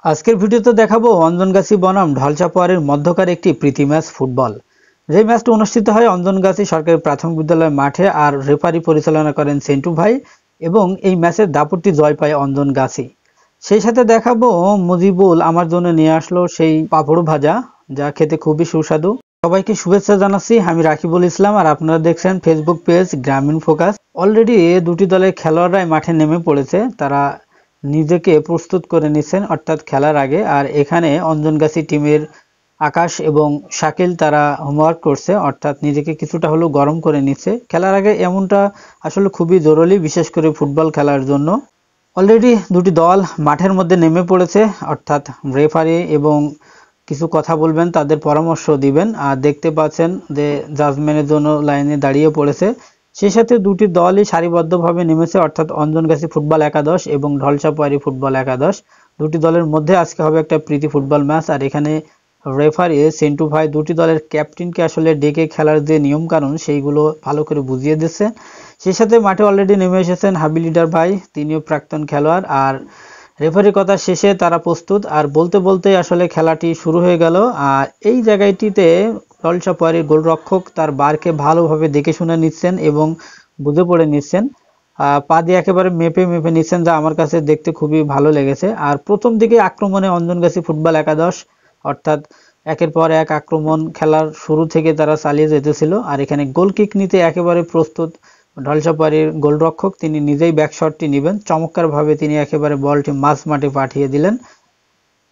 আজকের ভিডিওতে দেখাবো অঞ্জনগাছি বনাম ঢলচাপাড়ার মধ্যকার একটি প্রীতি ম্যাচ ফুটবল। যে ম্যাচটি অনুষ্ঠিত হয় অঞ্জনগাছি সরকারি প্রাথমিক বিদ্যালয় মাঠে, আর রেফারি পরিচালনা করেন সেন্টু ভাই, এবং এই ম্যাচের দাপটটি জয় পায় অঞ্জনগাছি। সেই সাথে দেখাবো মুজিবুল আমার জন্য নিয়ে আসলো সেই পাপড় ভাজা, যা খেতে খুবই সুস্বাদু। সবাইকে শুভেচ্ছা জানাচ্ছি, আমি রাকিবুল ইসলাম, আর আপনারা দেখছেন ফেসবুক পেজ গ্রামীণ ফোকাস। অলরেডি দুটি দলের খেলোয়াড়রাই মাঠে নেমে পড়েছে, তারা নিজেকে প্রস্তুত করে নিচ্ছেন অর্থাৎ খেলার আগে। আর এখানে অঞ্জনগাছি টিমের আকাশ এবং শাকিল তারা হোমওয়ার্ক করছে, অর্থাৎ নিজেকে কিছুটা হলেও গরম করে নিচ্ছে খেলার আগে। এমনটা আসলে খুবই জরুরি, বিশেষ করে ফুটবল খেলার জন্য। অলরেডি দুটি দল মাঠের মধ্যে নেমে পড়েছে, অর্থাৎ রেফারি এবং কিছু কথা বলবেন, তাদের পরামর্শ দিবেন। আর দেখতে পাচ্ছেন যে জাজমেন্টের জন্য লাইনে দাঁড়িয়ে পড়েছে। সেই সাথে দুটি দলই সারিবদ্ধভাবে নেমেছে, অর্থাৎ অঞ্জনগাছি ফুটবল একাদশ এবং ঢলচাপাড়ি ফুটবল একাদশ। দুটি দলের মধ্যে আজকে হবে একটা প্রীতি ফুটবল ম্যাচ। আর এখানে রেফারি সেন্টু ভাই দুটি দলের ক্যাপ্টেনকে আসলে ডেকে খেলার যে নিয়ম কানুন সেইগুলো ভালো করে বুঝিয়ে দিচ্ছে। সেই সাথে মাঠে অলরেডি নেমে এসেছেন হাবি লিডার ভাই, তিনিও প্রাক্তন খেলোয়াড়। আর রেফারির কথা শেষে তারা প্রস্তুত, আর বলতে বলতে আসলে খেলাটি শুরু হয়ে গেল। আর এই জায়গাটিতে ঢলচাপাড়ির গোলরক্ষক তার বারকে ভালোভাবে দেখে শুনে নিচ্ছেন এবং বুঝে পড়ে নিচ্ছেন, পা দিয়ে একেবারে মেপে মেপে নিচ্ছেন, যা আমার কাছে দেখতে খুবই ভালো লেগেছে। আর প্রথম দিকে আক্রমণে অঞ্জনগাছি ফুটবল একাদশ, অর্থাৎ একের পর এক আক্রমণ খেলার শুরু থেকে তারা চালিয়ে যেতেছিল। আর এখানে গোল কিক নিতে একেবারে প্রস্তুত ঢলচাপাড়ির গোলরক্ষক, তিনি নিজেই ব্যাকশটটি নেবেন। চমৎকারভাবে তিনি একেবারে বলটি মাঝ মাঠে পাঠিয়ে দিলেন।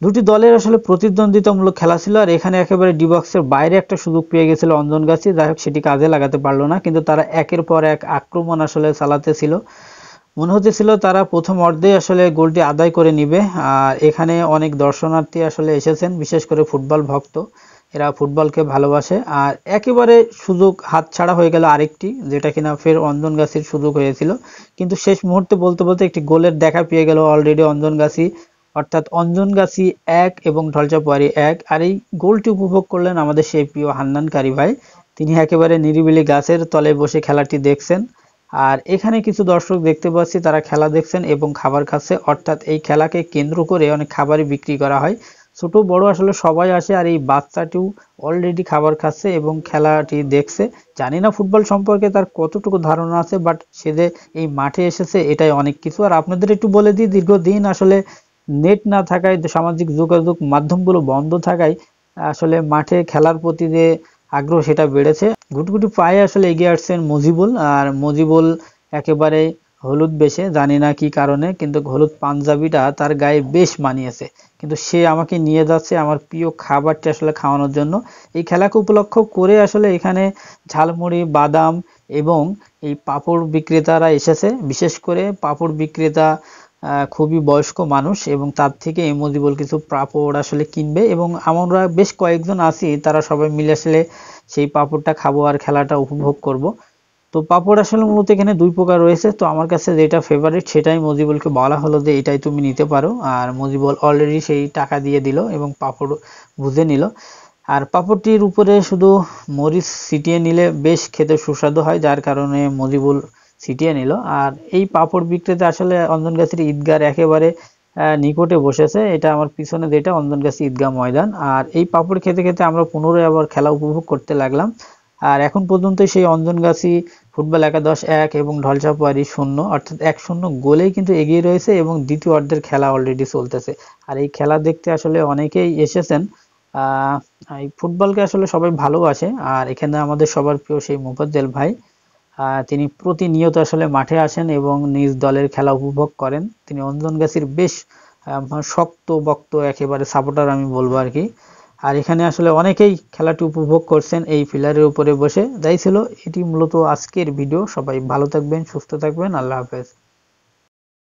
দুটি দলের আসলে প্রতিদ্বন্দ্বিতামূলক খেলা ছিল, আর এখানে একেবারে ডি বক্সের বাইরে একটা সুযোগ পেয়ে গেছিল অঞ্জনগাছি, যাই হোক সেটি কাজে লাগাতে পারলো না। কিন্তু তারা একের পর এক আক্রমণ আসলে চালাতেছিল, মনে হতেছিল তারা প্রথম অর্ধে আসলে গোলটি আদায় করে নিবে। আর এখানে অনেক দর্শনার্থী আসলে এসেছেন, বিশেষ করে ফুটবল ভক্ত, এরা ফুটবলকে ভালোবাসে। আর একেবারে সুযোগ হাতছাড়া হয়ে গেল আরেকটি, যেটা কিনা ফের অঞ্জনগাছির সুযোগ হয়েছিল। কিন্তু শেষ মুহূর্তে বলতে বলতে একটি গোলের দেখা পেয়ে গেল অলরেডি অঞ্জনগাছি, অর্থাৎ অঞ্জনগাছি 1 এবং ঢলচাপাড়ি 1। আর এই গোলটি উপভোগ করলেন আমাদের সেই প্রিয় হান্নান কারি ভাই, তিনি একেবারে নিরিবিলি গাছের তলে বসে খেলাটি দেখছেন। আর এখানে কিছু দর্শক দেখতে পাচ্ছি, তারা খেলা দেখছেন এবং খাবার খাচ্ছে, অর্থাৎ এই খেলাকে কেন্দ্র করে অনেক খাবারই বিক্রি করা হয়, ছোট বড় আসলে সবাই আসে। আর এই বাচ্চাটিও অলরেডি খাবার খাচ্ছে এবং খেলাটি দেখছে। জানি না ফুটবল সম্পর্কে তার কতটুকু ধারণা আছে, বাট সে যে এই মাঠে এসেছে এটাই অনেক কিছু। আর আপনাদের একটু বলে দিই, দীর্ঘদিন আসলে নেট না থাকায়, সামাজিক যোগাযোগ মাধ্যমগুলো বন্ধ থাকায় আসলে মাঠে খেলার প্রতি যে আগ্রহ সেটা বেড়েছে। গুটগুটি পায়ে আসলে এগিয়ে আসছেন মুজিবুল, আর মুজিবুল একেবারে হলুদ বেশে, জানি না কি কারণে, কিন্তু হলুদ পাঞ্জাবিটা তার গায়ে বেশ মানিয়েছে। কিন্তু সে আমাকে নিয়ে যাচ্ছে আমার প্রিয় খাবারটি আসলে খাওয়ানোর জন্য। এই খেলাকে উপলক্ষ করে আসলে এখানে ঝালমুড়ি, বাদাম এবং এই পাঁপড় বিক্রেতারা এসেছে। বিশেষ করে পাঁপড় বিক্রেতা খুবই বয়স্ক মানুষ, এবং তার থেকে এই মুজিবুল কিছু পাঁপড় আসলে কিনবে, এবং আমরা বেশ কয়েকজন আছি, তারা সবাই মিলে আসলে সেই পাঁপড়টা খাবো আর খেলাটা উপভোগ করব। তো পাঁপড় আসলে মূলত এখানে দুই প্রকার রয়েছে, তো আমার কাছে যেটা ফেভারিট সেটাই মুজিবুলকে বলা হলো যে এটাই তুমি নিতে পারো। আর মুজিবুল অলরেডি সেই টাকা দিয়ে দিল এবং পাঁপড় বুঝে নিল। আর পাঁপড়টির উপরে শুধু মরিচ ছিটিয়ে নিলে বেশ খেতে সুস্বাদু হয়, যার কারণে মুজিবুল ছিটিয়ে নিল। আর এই পাঁপড় বিক্রেতা আসলে অঞ্জনগাছির ঈদগার একেবারে নিকটে বসেছে, এটা আমার পিছনে যেটা অঞ্জনগাছি ঈদগাহ ময়দান। আর এই পাঁপড় খেতে খেতে আমরা পুনরায় আবার খেলা উপভোগ করতে লাগলাম। আর এখন পর্যন্ত সেই অঞ্জনগাছি ফুটবল একাদশ 1 এবং ঢলচাপাড়ি 0, অর্থাৎ 1-0 গোলেই কিন্তু এগিয়ে রয়েছে, এবং দ্বিতীয় অর্ধের খেলা অলরেডি চলতেছে। আর এই খেলা দেখতে আসলে অনেকেই এসেছেন। এই ফুটবলকে আসলে সবাই ভালোবাসে। আর এখানে আমাদের সবার প্রিয় সেই মোফাজ্জল ভাই, তিনি প্রতিনিয়ত আসলে মাঠে আসেন এবং নিজ দলের খেলা উপভোগ করেন। তিনি অঞ্জনগাছির বেশ শক্ত বক্ত একেবারে সাপোর্টার আমি বলবো আর কি। আর এখানে আসলে অনেকেই খেলাটি উপভোগ করছেন এই পিলারের উপরে বসে। যাই ছিল এটি মূলত আজকের ভিডিও। সবাই ভালো থাকবেন, সুস্থ থাকবেন, আল্লাহ হাফেজ।